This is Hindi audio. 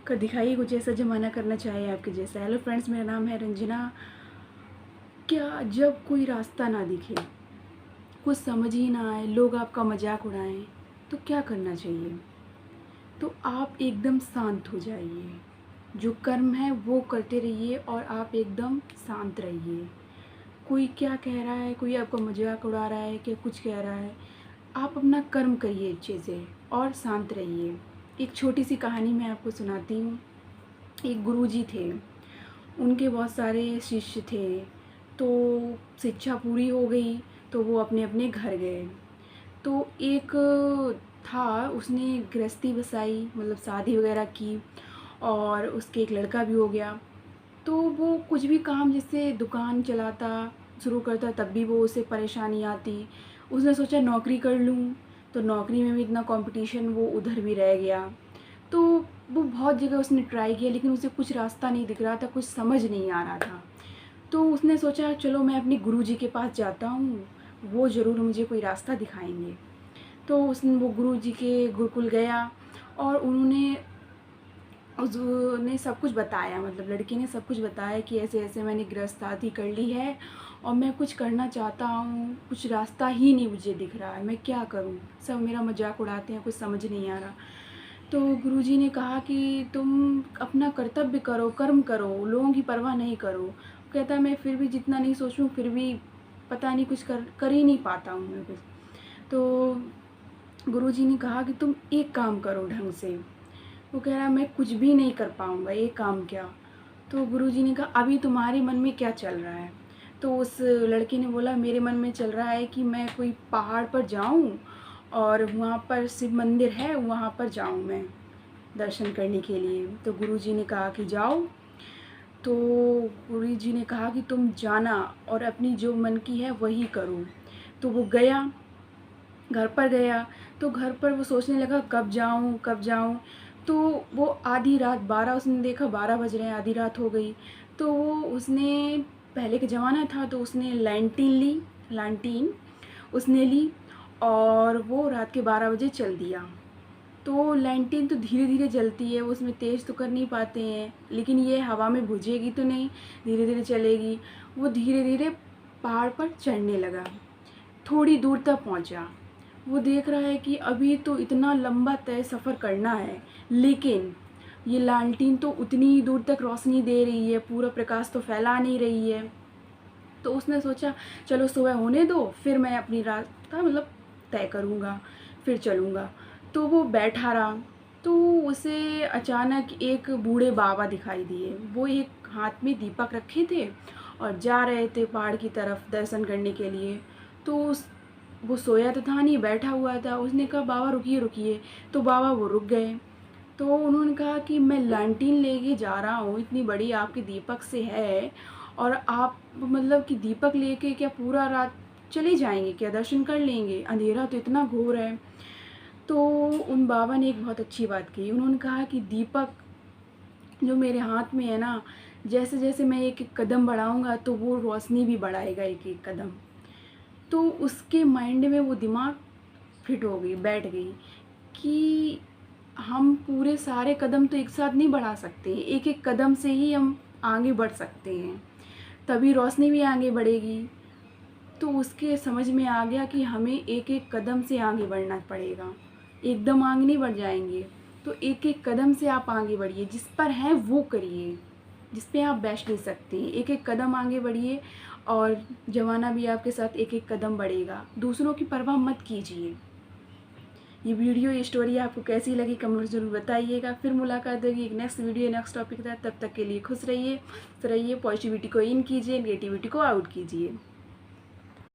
का दिखाइए कुछ ऐसा ज़माना करना चाहिए आपके जैसा। हेलो फ्रेंड्स, मेरा नाम है रंजना। क्या जब कोई रास्ता ना दिखे, कुछ समझ ही ना आए, लोग आपका मजाक उड़ाएं, तो क्या करना चाहिए? तो आप एकदम शांत हो जाइए, जो कर्म है वो करते रहिए और आप एकदम शांत रहिए। कोई क्या कह रहा है, कोई आपका मजाक उड़ा रहा है, क्या कुछ कह रहा है, आप अपना कर्म करिए अच्छे से और शांत रहिए। एक छोटी सी कहानी मैं आपको सुनाती हूँ। एक गुरुजी थे, उनके बहुत सारे शिष्य थे। तो शिक्षा पूरी हो गई तो वो अपने अपने घर गए। तो एक था, उसने गृहस्थी बसाई, मतलब शादी वगैरह की और उसके एक लड़का भी हो गया। तो वो कुछ भी काम जैसे दुकान चलाता शुरू करता तब भी वो उसे परेशानी आती। उसने सोचा नौकरी कर लूँ, तो नौकरी में भी इतना कंपटीशन, वो उधर भी रह गया। तो वो बहुत जगह उसने ट्राई किया लेकिन उसे कुछ रास्ता नहीं दिख रहा था, कुछ समझ नहीं आ रहा था। तो उसने सोचा चलो मैं अपने गुरुजी के पास जाता हूँ, वो ज़रूर मुझे कोई रास्ता दिखाएंगे। तो उसने वो गुरुजी के गुरुकुल गया और उसने सब कुछ बताया, मतलब लड़के ने सब कुछ बताया कि ऐसे ऐसे मैंने गृहस्थ शादी कर ली है और मैं कुछ करना चाहता हूँ, कुछ रास्ता ही नहीं मुझे दिख रहा है, मैं क्या करूँ, सब मेरा मजाक उड़ाते हैं, कुछ समझ नहीं आ रहा। तो गुरुजी ने कहा कि तुम अपना कर्तव्य करो, कर्म करो, लोगों की परवाह नहीं करो। कहता है मैं फिर भी जितना नहीं सोचूं फिर भी पता नहीं कुछ कर ही नहीं पाता हूँ मैं कुछ। तो गुरुजी ने कहा कि तुम एक काम करो ढंग से। वो कह रहा मैं कुछ भी नहीं कर पाऊँगा, एक काम क्या? तो गुरुजी ने कहा अभी तुम्हारे मन में क्या चल रहा है? तो उस लड़के ने बोला मेरे मन में चल रहा है कि मैं कोई पहाड़ पर जाऊँ और वहाँ पर शिव मंदिर है, वहाँ पर जाऊँ मैं दर्शन करने के लिए। तो गुरुजी ने कहा कि जाओ। तो गुरुजी ने कहा कि तुम जाना और अपनी जो मन की है वही करो। तो वो गया, घर पर गया। तो घर पर वो सोचने लगा कब जाऊँ कब जाऊँ। तो वो आधी रात 12, उसने देखा 12 बज रहे हैं, आधी रात हो गई। तो वो उसने, पहले का ज़माना था तो उसने लैंटीन उसने ली और वो रात के 12 बजे चल दिया। तो लैंटीन तो धीरे धीरे जलती है, उसमें तेज़ तो कर नहीं पाते हैं, लेकिन ये हवा में बुझेगी तो नहीं, धीरे धीरे चलेगी। वो धीरे धीरे पहाड़ पर चढ़ने लगा, थोड़ी दूर तक पहुंचा। वो देख रहा है कि अभी तो इतना लंबा तय सफ़र करना है, लेकिन ये लालटीन तो उतनी दूर तक रोशनी दे रही है, पूरा प्रकाश तो फैला नहीं रही है। तो उसने सोचा चलो सुबह होने दो, फिर मैं अपनी रास्ता मतलब तय करूँगा, फिर चलूँगा। तो वो बैठा रहा। तो उसे अचानक एक बूढ़े बाबा दिखाई दिए। वो एक हाथ में दीपक रखे थे और जा रहे थे पहाड़ की तरफ दर्शन करने के लिए। तो वो सोया तो था नहीं, बैठा हुआ था। उसने कहा बाबा रुकिए रुकिए। तो बाबा वो रुक गए। तो उन्होंने कहा कि मैं लैंटीन लेके जा रहा हूँ, इतनी बड़ी आपकी दीपक से है, और आप मतलब कि दीपक लेके क्या पूरा रात चले जाएंगे, क्या दर्शन कर लेंगे? अंधेरा तो इतना घोर है। तो उन बाबा ने एक बहुत अच्छी बात कही। उन्होंने कहा कि दीपक जो मेरे हाथ में है ना, जैसे जैसे मैं एक एक कदम बढ़ाऊँगा तो वो रोशनी भी बढ़ाएगा एक एक कदम। तो उसके माइंड में वो दिमाग फिट हो गई, बैठ गई कि हम पूरे सारे कदम तो एक साथ नहीं बढ़ा सकते, एक एक कदम से ही हम आगे बढ़ सकते हैं, तभी रोशनी भी आगे बढ़ेगी। तो उसके समझ में आ गया कि हमें एक एक कदम से आगे बढ़ना पड़ेगा, एकदम आगे नहीं बढ़ जाएंगे। तो एक एक कदम से आप आगे बढ़िए, जिस पर है वो करिए, जिस पे आप बैठ नहीं सकते, एक एक कदम आगे बढ़िए और ज़माना भी आपके साथ एक एक कदम बढ़ेगा। दूसरों की परवाह मत कीजिए। ये वीडियो, ये स्टोरी आपको कैसी लगी कमेंट में ज़रूर बताइएगा। फिर मुलाकात होगी एक नेक्स्ट वीडियो नेक्स्ट टॉपिक के साथ। तब तक के लिए खुश रहिए, पॉजिटिविटी को इन कीजिए, नेगेटिविटी को आउट कीजिए।